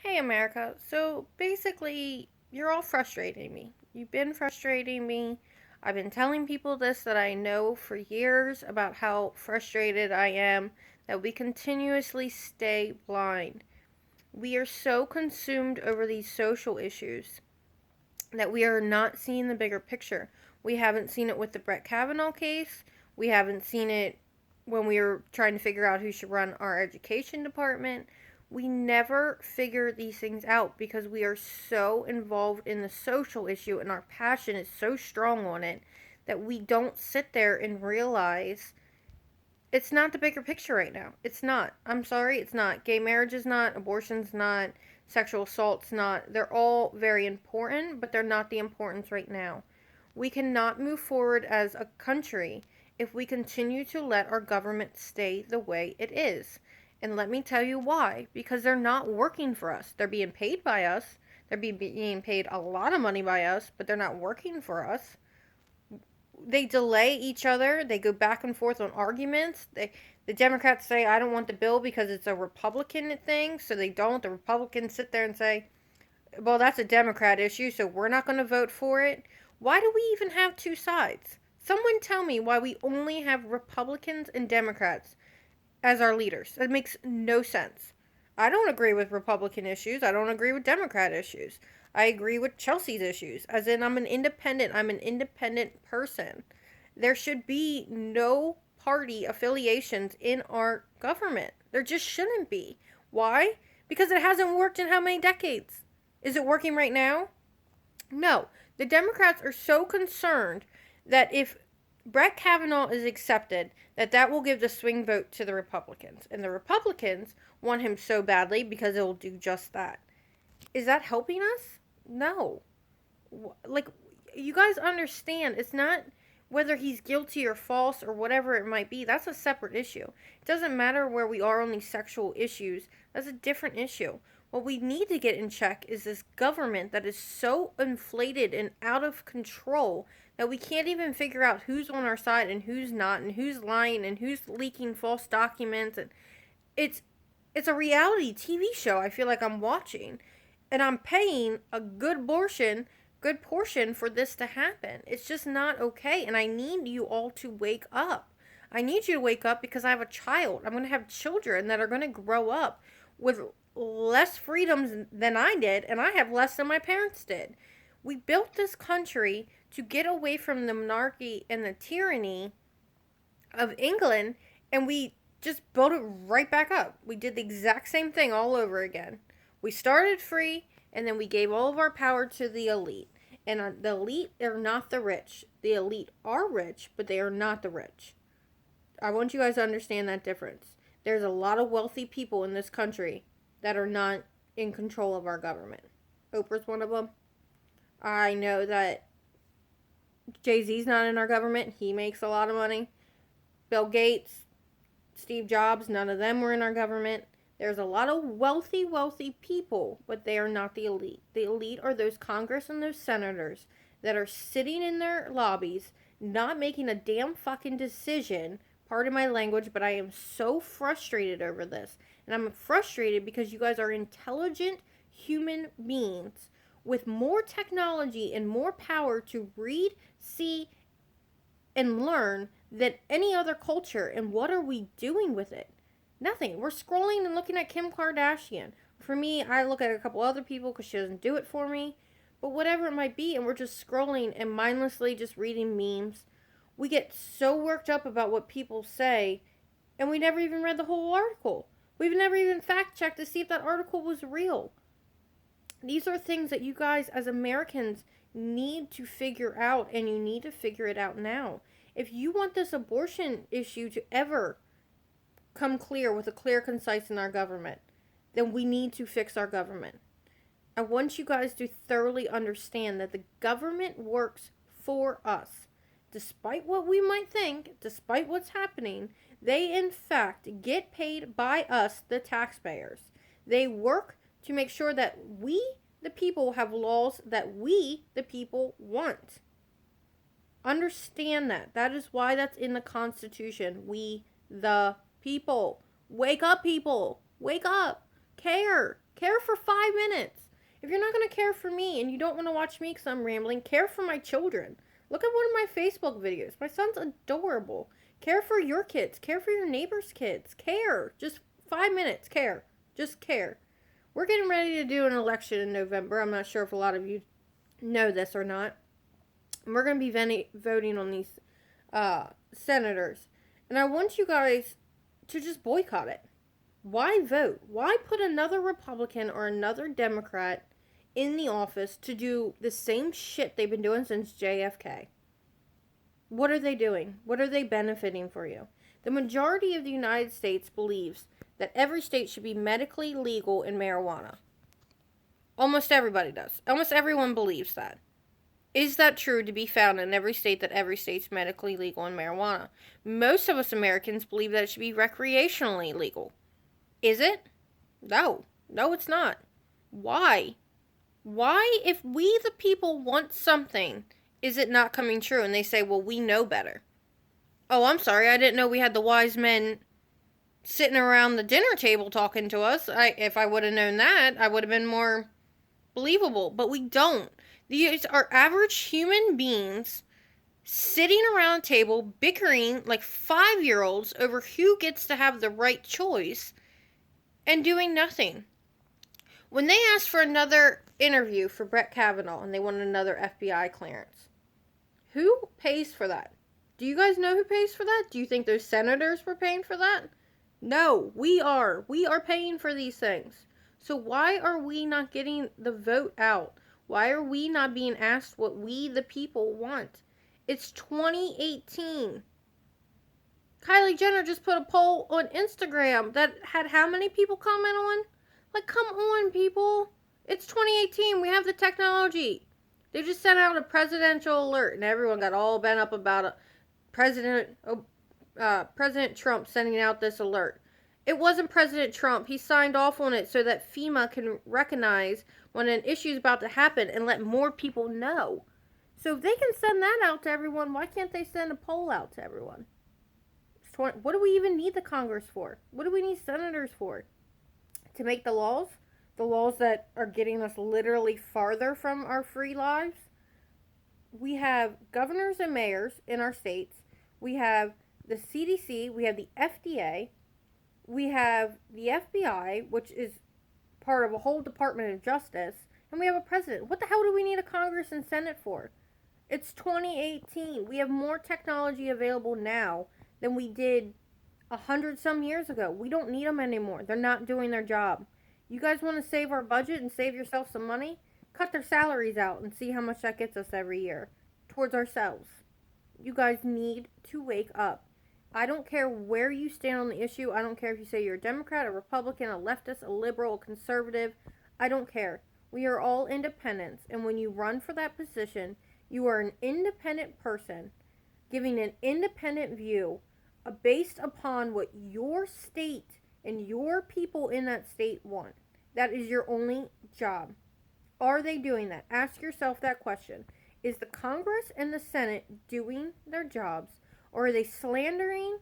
Hey, America. So basically, you're all frustrating me. You've been frustrating me. I've been telling people this that I know for years about how frustrated I am that we continuously stay blind. We are so consumed over these social issues that we are not seeing the bigger picture. We haven't seen it with the Brett Kavanaugh case. We haven't seen it when we were trying to figure out who should run our education department. We never figure these things out because we are so involved in the social issue and our passion is so strong on it that we don't sit there and realize it's not the bigger picture right now. It's not. I'm sorry, it's not. Gay marriage is not, abortion's not, sexual assault's not. They're all very important, but they're not the importance right now. We cannot move forward as a country if we continue to let our government stay the way it is. And let me tell you why. Because they're not working for us. They're being paid by us. They're being paid a lot of money by us, but they're not working for us. They delay each other. They go back and forth on arguments. The Democrats say I don't want the bill because it's a Republican thing, so they don't. The Republicans sit there and say, "Well, that's a Democrat issue, so we're not going to vote for it." Why do we even have two sides? Someone tell me why we only have Republicans and Democrats as our leaders. That makes no sense. I don't agree with Republican issues. I don't agree with Democrat issues. I agree with Chelsea's issues. As in, I'm an independent. I'm an independent person. There should be no party affiliations in our government. There just shouldn't be. Why? Because it hasn't worked in how many decades? Is it working right now? No. The Democrats are so concerned that if Brett Kavanaugh is accepted, that will give the swing vote to the Republicans. And the Republicans want him so badly because it will do just that. Is that helping us? No. Like, you guys understand, it's not whether he's guilty or false or whatever it might be. That's a separate issue. It doesn't matter where we are on these sexual issues. That's a different issue. What we need to get in check is this government that is so inflated and out of control that we can't even figure out who's on our side and who's not, and who's lying and who's leaking false documents. And it's it's a reality TV show I feel like I'm watching, and I'm paying a good portion for this to happen. It's just not okay, and I need you all to wake up. I need you to wake up because I have a child. I'm going to have children that are going to grow up with less freedoms than I did, and I have less than my parents did. We built this country to get away from the monarchy and the tyranny of England, and we just built it right back up. We did the exact same thing all over again. We started free, and then we gave all of our power to the elite. And the elite are not the rich. The elite are rich, but they are not the rich. I want you guys to understand that difference. There's a lot of wealthy people in this country that are not in control of our government. Oprah's one of them. I know that Jay-Z's not in our government. He makes a lot of money. Bill Gates, Steve Jobs, none of them were in our government. There's a lot of wealthy people, but they are not the elite. The elite are those Congress and those senators that are sitting in their lobbies, not making a damn fucking decision. Pardon my language, but I am so frustrated over this. And I'm frustrated because you guys are intelligent human beings with more technology and more power to read, see, and learn than any other culture. And what are we doing with it? Nothing. We're scrolling and looking at Kim Kardashian. For me, I look at a couple other people because she doesn't do it for me. But whatever it might be, and we're just scrolling and mindlessly just reading memes. We get so worked up about what people say, and we never even read the whole article. We've never even fact checked to see if that article was real. These are things that you guys, as Americans, need to figure out, and you need to figure it out now. If you want this abortion issue to ever come clear with a clear, concise in our government, then we need to fix our government. I want you guys to thoroughly understand that the government works for us. Despite what we might think, despite what's happening, they in fact get paid by us, the taxpayers. They work to make sure that we, the people, have laws that we, the people, want. Understand that. That is why that's in the Constitution. We, the people. Wake up, people. Wake up. Care. Care for 5 minutes. If you're not going to care for me and you don't want to watch me because I'm rambling, care for my children. Look at one of my Facebook videos. My son's adorable. Care for your kids. Care for your neighbor's kids. Care. Just 5 minutes. Care. Just care. We're getting ready to do an election in November. I'm not sure if a lot of you know this or not. And we're going to be voting on these senators. And I want you guys to just boycott it. Why vote? Why put another Republican or another Democrat in the office to do the same shit they've been doing since JFK? What are they doing? What are they benefiting for you? The majority of the United States believes that every state should be medically legal in marijuana. Almost everybody does. Almost everyone believes that. Is that true to be found in every state that every state's medically legal in marijuana? Most of us Americans believe that it should be recreationally legal. Is it? No. No, it's not. Why? Why, if we the people want something, is it not coming true? And they say, well, we know better. Oh, I'm sorry. I didn't know we had the wise men sitting around the dinner table talking to us. If I would have known that, I would have been more believable. But we don't. These are average human beings sitting around a table bickering like 5-year-olds over who gets to have the right choice and doing nothing. When they asked for another interview for Brett Kavanaugh and they wanted another FBI clearance, who pays for that? Do you guys know who pays for that? Do you think those senators were paying for that? No, we are. We are paying for these things. So why are we not getting the vote out? Why are we not being asked what we, the people, want? It's 2018. Kylie Jenner just put a poll on Instagram that had how many people comment on? Like, come on, people. It's 2018. We have the technology. They just sent out a presidential alert, and everyone got all bent up about it. President Trump sending out this alert. It wasn't President Trump. He signed off on it so that FEMA can recognize when an issue is about to happen and let more people know. So if they can send that out to everyone, why can't they send a poll out to everyone? What do we even need the Congress for? What do we need senators for? To make the laws? The laws that are getting us literally farther from our free lives? We have governors and mayors in our states. We have the CDC. We have the FDA. We have the FBI, which is part of a whole Department of Justice. And we have a president. What the hell do we need a Congress and Senate for? It's 2018. We have more technology available now than we did 100 some years ago. We don't need them anymore. They're not doing their job. You guys want to save our budget and save yourself some money? Cut their salaries out and see how much that gets us every year towards ourselves. You guys need to wake up. I don't care where you stand on the issue. I don't care if you say you're a Democrat, a Republican, a leftist, a liberal, a conservative. I don't care. We are all independents. And when you run for that position, you are an independent person giving an independent view based upon what your state and your people in that state want. That is your only job. Are they doing that? Ask yourself that question. Is the Congress and the Senate doing their jobs? Or are they slandering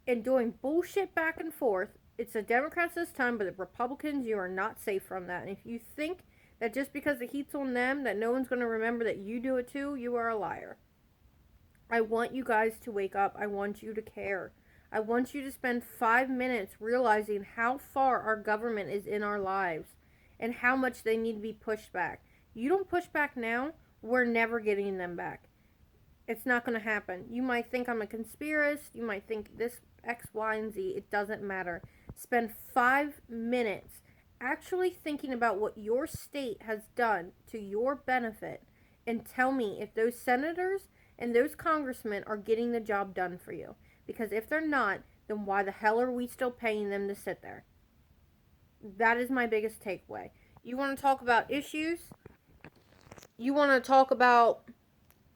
and doing bullshit back and forth? It's the Democrats this time, but the Republicans, you are not safe from that. And if you think that just because the heat's on them, that no one's going to remember that you do it too, you are a liar. I want you guys to wake up. I want you to care. I want you to spend 5 minutes realizing how far our government is in our lives and how much they need to be pushed back. You don't push back now, we're never getting them back. It's not going to happen. You might think I'm a conspiracist. You might think this X, Y, and Z. It doesn't matter. Spend 5 minutes actually thinking about what your state has done to your benefit and tell me if those senators and those congressmen are getting the job done for you. Because if they're not, then why the hell are we still paying them to sit there? That is my biggest takeaway. You want to talk about issues? You want to talk about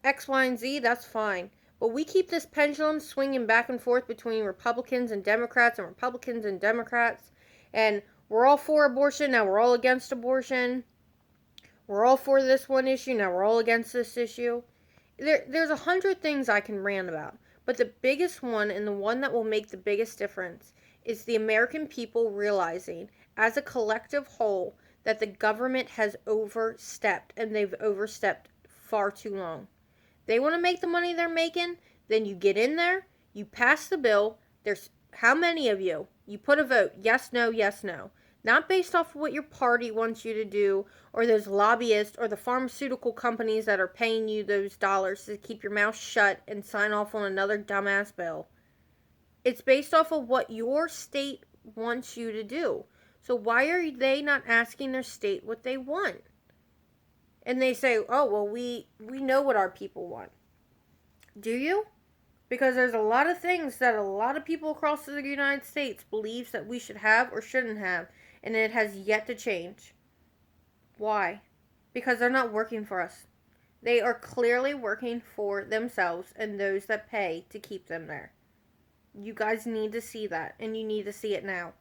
X, Y, and Z? That's fine. But we keep this pendulum swinging back and forth between Republicans and Democrats and Republicans and Democrats. And we're all for abortion, now we're all against abortion. We're all for this one issue, now we're all against this issue. There's 100 things I can rant about. But the biggest one, and the one that will make the biggest difference, is the American people realizing, as a collective whole, that the government has overstepped, and they've overstepped far too long. They want to make the money they're making, then you get in there, you pass the bill. There's how many of you? You put a vote, yes, no, yes, no. Not based off of what your party wants you to do, or those lobbyists, or the pharmaceutical companies that are paying you those dollars to keep your mouth shut and sign off on another dumbass bill. It's based off of what your state wants you to do. So why are they not asking their state what they want? And they say, oh, well, we know what our people want. Do you? Because there's a lot of things that a lot of people across the United States believes that we should have or shouldn't have, and it has yet to change. Why? Because they're not working for us. They are clearly working for themselves and those that pay to keep them there. You guys need to see that, and you need to see it now.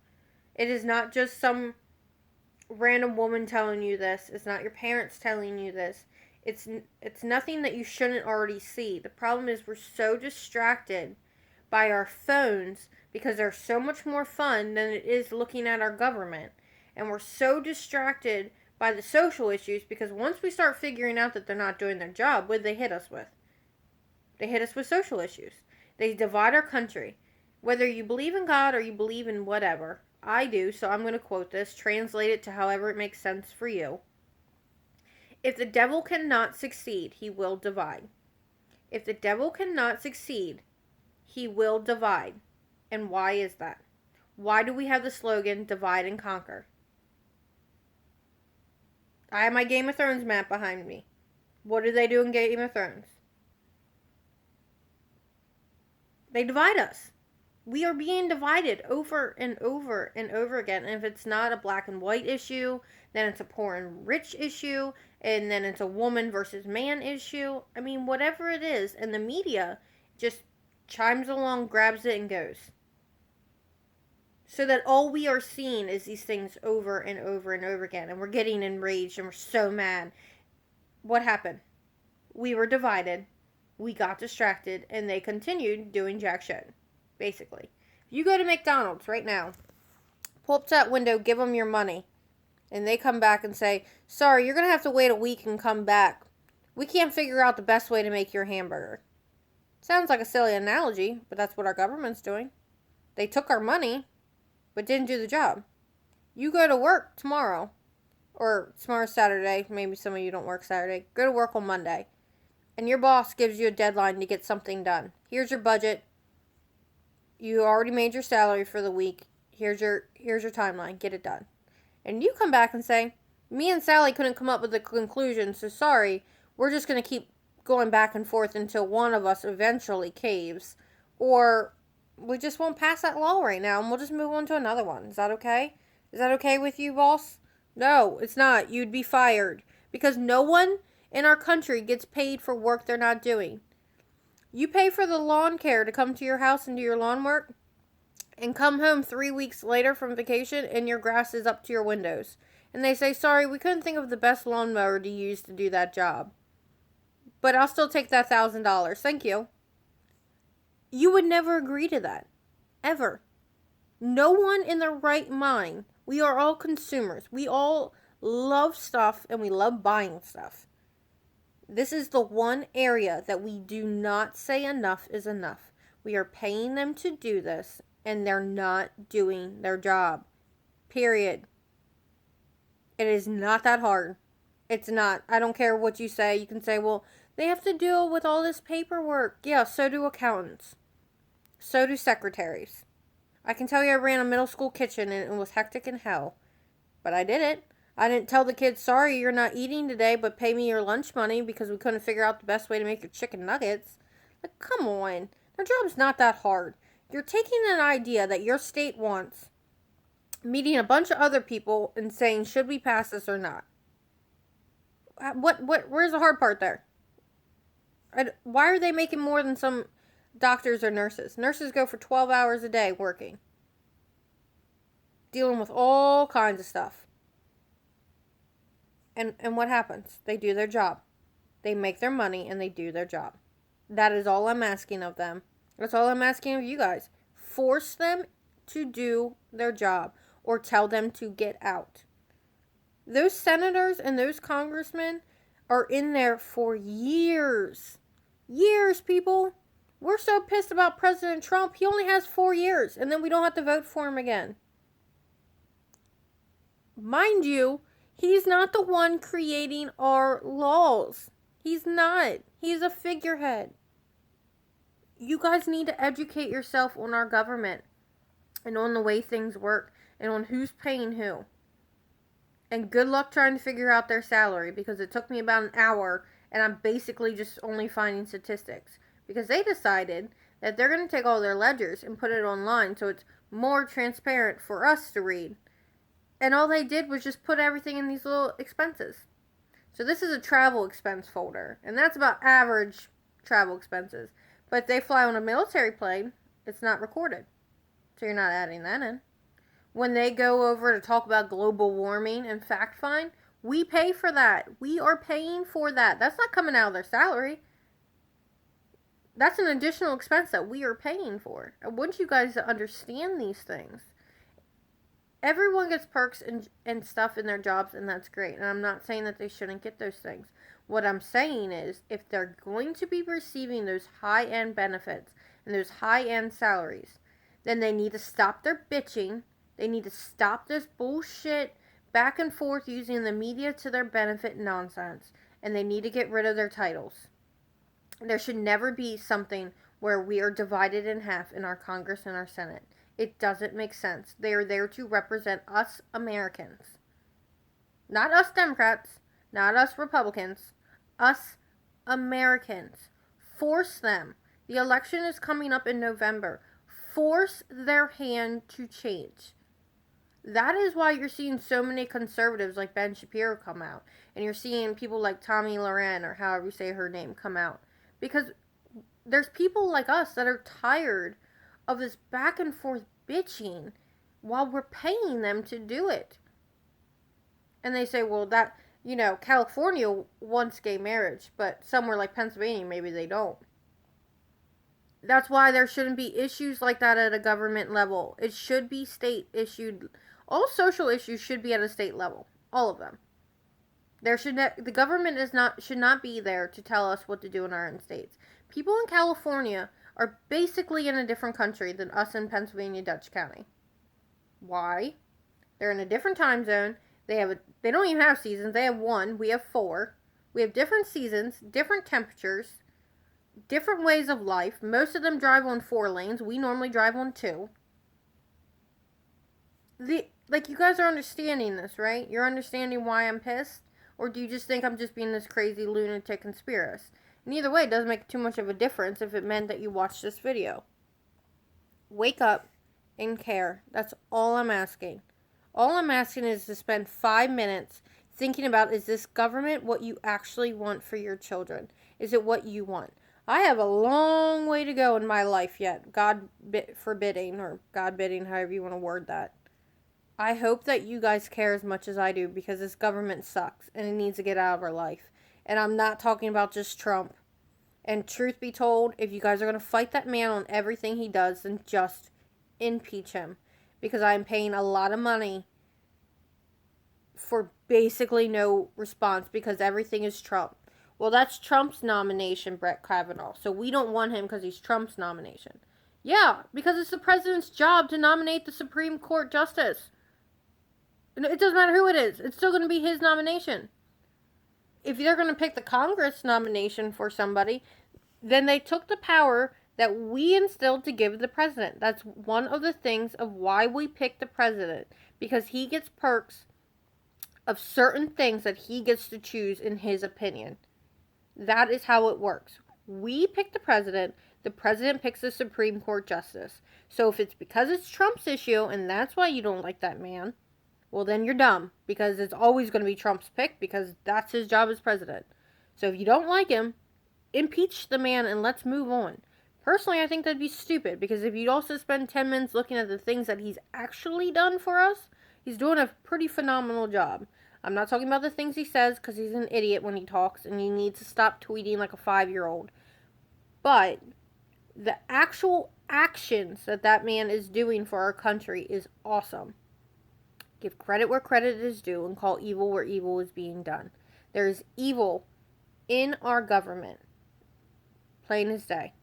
It is not just some random woman telling you this. It's not your parents telling you this. It's nothing that you shouldn't already see. The problem is we're so distracted by our phones because they're so much more fun than it is looking at our government. And we're so distracted by the social issues because once we start figuring out that they're not doing their job, what do they hit us with? They hit us with social issues. They divide our country. Whether you believe in God or you believe in whatever, I do, so I'm going to quote this, translate it to however it makes sense for you. If the devil cannot succeed, he will divide. If the devil cannot succeed, he will divide. And why is that? Why do we have the slogan, divide and conquer? I have my Game of Thrones map behind me. What do they do in Game of Thrones? They divide us. We are being divided over and over and over again. And if it's not a black and white issue, then it's a poor and rich issue. And then it's a woman versus man issue. I mean, whatever it is. And the media just chimes along, grabs it, and goes. So that all we are seeing is these things over and over and over again. And we're getting enraged and we're so mad. What happened? We were divided. We got distracted. And they continued doing jack shit. Basically. If you go to McDonald's right now, pull up to that window, give them your money, and they come back and say, sorry, you're going to have to wait a week and come back. We can't figure out the best way to make your hamburger. Sounds like a silly analogy, but that's what our government's doing. They took our money, but didn't do the job. You go to work tomorrow, or tomorrow's Saturday, maybe some of you don't work Saturday, go to work on Monday, and your boss gives you a deadline to get something done. Here's your budget. You already made your salary for the week. Here's your timeline. Get it done. And you come back and say, me and Sally couldn't come up with a conclusion, so sorry, we're just going to keep going back and forth until one of us eventually caves. Or we just won't pass that law right now and we'll just move on to another one. Is that okay? Is that okay with you, boss? No, it's not. You'd be fired. Because no one in our country gets paid for work they're not doing. You pay for the lawn care to come to your house and do your lawn work, and come home 3 weeks later from vacation and your grass is up to your windows. And they say, sorry, we couldn't think of the best lawnmower to use to do that job. But I'll still take that $1,000. Thank you. You would never agree to that. Ever. No one in their right mind. We are all consumers. We all love stuff and we love buying stuff. This is the one area that we do not say enough is enough. We are paying them to do this, and they're not doing their job. Period. It is not that hard. It's not. I don't care what you say. You can say, well, they have to deal with all this paperwork. Yeah, so do accountants. So do secretaries. I can tell you I ran a middle school kitchen, and it was hectic in hell. But I did it. I didn't tell the kids, sorry, you're not eating today, but pay me your lunch money because we couldn't figure out the best way to make your chicken nuggets. Like, come on. Their job's not that hard. You're taking an idea that your state wants, meeting a bunch of other people and saying, should we pass this or not? Where's the hard part there? Why are they making more than some doctors or nurses? Nurses go for 12 hours a day working, dealing with all kinds of stuff. And what happens? They do their job. They make their money and they do their job. That is all I'm asking of them. That's all I'm asking of you guys. Force them to do their job or tell them to get out. Those senators and those congressmen are in there for years. Years, people. We're so pissed about President Trump. He only has 4 years, and then we don't have to vote for him again. Mind you, he's not the one creating our laws. He's not. He's a figurehead. You guys need to educate yourself on our government and on the way things work and on who's paying who. And good luck trying to figure out their salary, because it took me about an hour and I'm basically just only finding statistics. Because they decided that they're going to take all their ledgers and put it online so it's more transparent for us to read. And all they did was just put everything in these little expenses. So this is a travel expense folder, and that's about average travel expenses. But if they fly on a military plane, it's not recorded. So you're not adding that in. When they go over to talk about global warming and fact find, we pay for that. We are paying for that. That's not coming out of their salary. That's an additional expense that we are paying for. I want you guys to understand these things. Everyone gets perks and stuff in their jobs, and that's great. And I'm not saying that they shouldn't get those things. What I'm saying is, if they're going to be receiving those high-end benefits and those high-end salaries, then they need to stop their bitching. They need to stop this bullshit back and forth using the media to their benefit nonsense. And they need to get rid of their titles. There should never be something where we are divided in half in our Congress and our Senate. It doesn't make sense. They are there to represent us Americans. Not us Democrats, not us Republicans, us Americans. Force them. The election is coming up in November. Force their hand to change. That is why you're seeing so many conservatives like Ben Shapiro come out. And you're seeing people like Tomi Lahren, or however you say her name, come out. Because there's people like us that are tired of this back and forth bitching while we're paying them to do it. And they say, well, that, California wants gay marriage, but somewhere like Pennsylvania, maybe they don't. That's why there shouldn't be issues like that at a government level. It should be state issued. All social issues should be at a state level. All of them. The government should not be there to tell us what to do in our own states. People in California are basically in a different country than us in Pennsylvania, Dutch County. Why? They're in a different time zone. They don't even have seasons. They have one. We have 4. We have different seasons, different temperatures, different ways of life. Most of them drive on 4 lanes. We normally drive on 2. You guys are understanding this, right? You're understanding why I'm pissed? Or do you just think I'm just being this crazy lunatic conspiracist? And either way, it doesn't make too much of a difference if it meant that you watched this video. Wake up and care. That's all I'm asking. All I'm asking is to spend 5 minutes thinking about, is this government what you actually want for your children? Is it what you want? I have a long way to go in my life yet, God forbidding, or God bidding, however you want to word that. I hope that you guys care as much as I do, because this government sucks and it needs to get out of our life. And I'm not talking about just Trump. And truth be told, if you guys are going to fight that man on everything he does, then just impeach him. Because I'm paying a lot of money for basically no response, because everything is Trump. Well, that's Trump's nomination, Brett Kavanaugh. So we don't want him because he's Trump's nomination. Yeah, because it's the president's job to nominate the Supreme Court justice. It doesn't matter who it is. It's still going to be his nomination. If they're going to pick the Congress nomination for somebody, then they took the power that we instilled to give the president. That's one of the things of why we pick the president. Because he gets perks of certain things that he gets to choose in his opinion. That is how it works. We pick the president picks the Supreme Court justice. So if it's because it's Trump's issue, and that's why you don't like that man, well, then you're dumb. Because it's always going to be Trump's pick, because that's his job as president. So if you don't like him, impeach the man and let's move on. Personally, I think that'd be stupid, because if you'd also spend 10 minutes looking at the things that he's actually done for us, he's doing a pretty phenomenal job. I'm not talking about the things he says, because he's an idiot when he talks, and he needs to stop tweeting like a 5-year-old. But the actual actions that man is doing for our country is awesome. Give credit where credit is due and call evil where evil is being done. There is evil in our government. Plain as day.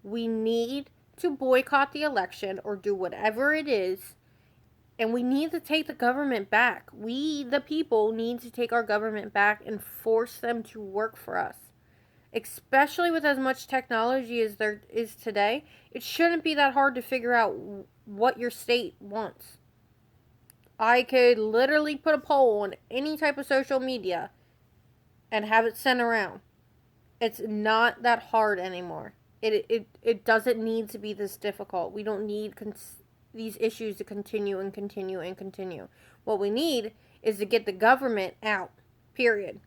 We need to boycott the election or do whatever it is. And we need to take the government back. We, the people, need to take our government back and force them to work for us. Especially with as much technology as there is today, it shouldn't be that hard to figure out what your state wants. I could literally put a poll on any type of social media and have it sent around. It's not that hard anymore. It doesn't need to be this difficult. We don't need these issues to continue and continue and continue. What we need is to get the government out. Period.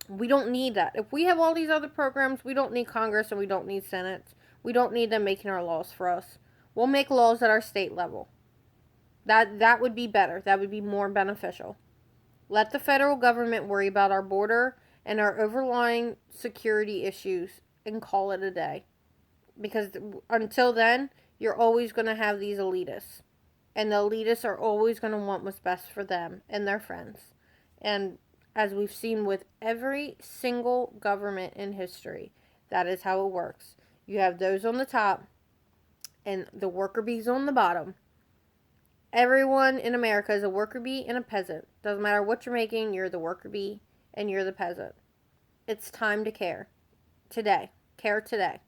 We don't need that. If we have all these other programs, we don't need Congress and we don't need Senate. We don't need them making our laws for us. We'll make laws at our state level. That would be better. That would be more beneficial. Let the federal government worry about our border and our overlying security issues and call it a day. Because until then, you're always going to have these elitists. And the elitists are always going to want what's best for them and their friends. And as we've seen with every single government in history, that is how it works. You have those on the top and the worker bees on the bottom. Everyone in America is a worker bee and a peasant. Doesn't matter what you're making, you're the worker bee and you're the peasant. It's time to care. Today. Care today.